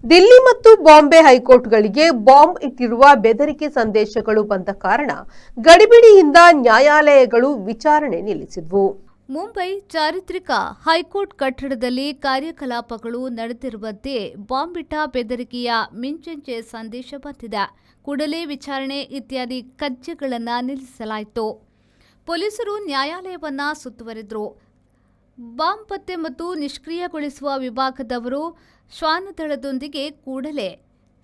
ದಿಲ್ಲಿ ಮತ್ತು ಬಾಂಬೆ ಹೈಕೋರ್ಟ್ಗಳಿಗೆ ಬಾಂಬ್ ಇಟ್ಟಿರುವ ಬೆದರಿಕೆ ಸಂದೇಶಗಳು ಬಂದ ಕಾರಣ ಗಡಿಬಿಡಿಯಿಂದ ನ್ಯಾಯಾಲಯಗಳು ವಿಚಾರಣೆ ನಿಲ್ಲಿಸಿದ್ವು. ಮುಂಬೈ ಚಾರಿತ್ರಿಕ ಹೈಕೋರ್ಟ್ ಕಟ್ಟಡದಲ್ಲಿ ಕಾರ್ಯಕಲಾಪಗಳು ನಡೆದಿರುವಂತೆ ಬಾಂಬ್ ಇಟ್ಟ ಬೆದರಿಕೆಯ ಮಿಂಚಂಚೆ ಸಂದೇಶ ಬಂದಿದೆ. ಕೂಡಲೇ ವಿಚಾರಣೆ ಇತ್ಯಾದಿ ಕಜ್ಜೆಗಳನ್ನು ನಿಲ್ಲಿಸಲಾಯಿತು. ಪೊಲೀಸರು ನ್ಯಾಯಾಲಯವನ್ನ ಸುತ್ತುವರಿದ್ರು. ಬಾಂಬ್ ಪತ್ತೆ ಮತ್ತು ನಿಷ್ಕ್ರಿಯಗೊಳಿಸುವ ವಿಭಾಗದವರು ಶ್ವಾನದಳದೊಂದಿಗೆ ಕೂಡಲೇ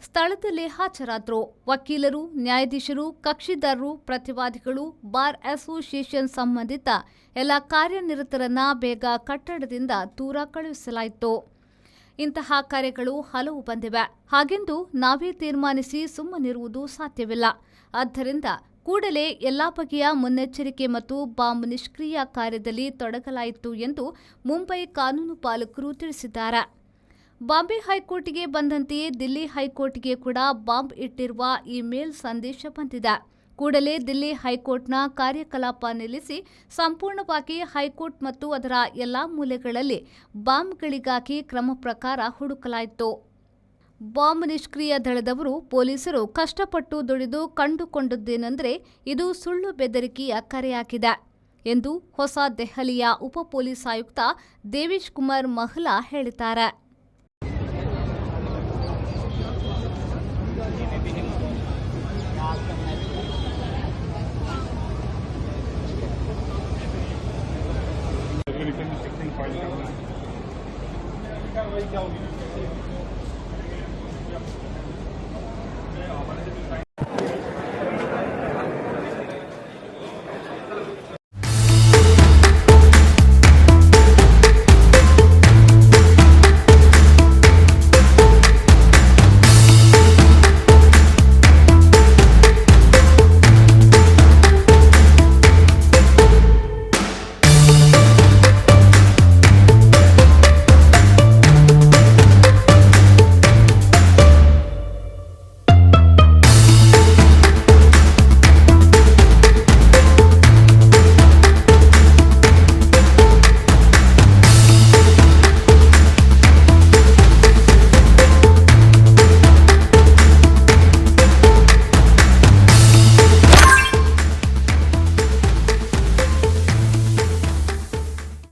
ಸ್ಥಳದಲ್ಲಿ ಹಾಜರಾದರು. ವಕೀಲರು, ನ್ಯಾಯಾಧೀಶರು, ಕಕ್ಷಿದಾರರು, ಪ್ರತಿವಾದಿಗಳು, ಬಾರ್ ಅಸೋಸಿಯೇಷನ್ ಸಂಬಂಧಿತ ಎಲ್ಲ ಕಾರ್ಯನಿರತರನ್ನ ಬೇಗ ಕಟ್ಟಡದಿಂದ ದೂರ ಕಳುಹಿಸಲಾಯಿತು. ಇಂತಹ ಕಾರ್ಯಗಳು ಹಲವು ಬಂದಿವೆ. ಹಾಗೆಂದು ನಾವೇ ತೀರ್ಮಾನಿಸಿ ಸುಮ್ಮನಿರುವುದು ಸಾಧ್ಯವಿಲ್ಲ. ಆದ್ದರಿಂದ ಕೂಡಲೇ ಎಲ್ಲಾ ಬಗೆಯ ಮುನ್ನೆಚ್ಚರಿಕೆ ಮತ್ತು ಬಾಂಬ್ ನಿಷ್ಕ್ರಿಯ ಕಾರ್ಯದಲ್ಲಿ ತೊಡಗಲಾಯಿತು ಎಂದು ಮುಂಬೈ ಕಾನೂನು ಪಾಲಕರು ತಿಳಿಸಿದ್ದಾರೆ. ಬಾಂಬೆ ಹೈಕೋರ್ಟ್ಗೆ ಬಂದಂತೆಯೇ ದಿಲ್ಲಿ ಹೈಕೋರ್ಟ್ಗೆ ಕೂಡ ಬಾಂಬ್ ಇಟ್ಟಿರುವ ಇಮೇಲ್ ಸಂದೇಶ ಬಂದಿದೆ. ಕೂಡಲೇ ದಿಲ್ಲಿ ಹೈಕೋರ್ಟ್ನ ಕಾರ್ಯಕಲಾಪ ನಿಲ್ಲಿಸಿ ಸಂಪೂರ್ಣವಾಗಿ ಹೈಕೋರ್ಟ್ ಮತ್ತು ಅದರ ಎಲ್ಲಾ ಮೂಲೆಗಳಲ್ಲಿ ಬಾಂಬ್ಗಳಿಗಾಗಿ ಕ್ರಮ ಪ್ರಕಾರ ಹುಡುಕಲಾಯಿತು. ಬಾಂಬ್ ನಿಷ್ಕ್ರಿಯ ದಳದವರು ಪೊಲೀಸರು ಕಷ್ಟಪಟ್ಟು ದುಡಿದು ಕಂಡುಕೊಂಡದ್ದೇನೆಂದರೆ ಇದು ಸುಳ್ಳು ಬೆದರಿಕೆಯ ಕರೆಯಾಗಿದೆ ಎಂದು ಹೊಸ ದೆಹಲಿಯ ಉಪ ಪೊಲೀಸ್ ಆಯುಕ್ತ ದೇವೇಶ್ ಕುಮಾರ್ ಮಹ್ಲಾ ಹೇಳಿದ್ದಾರೆ. File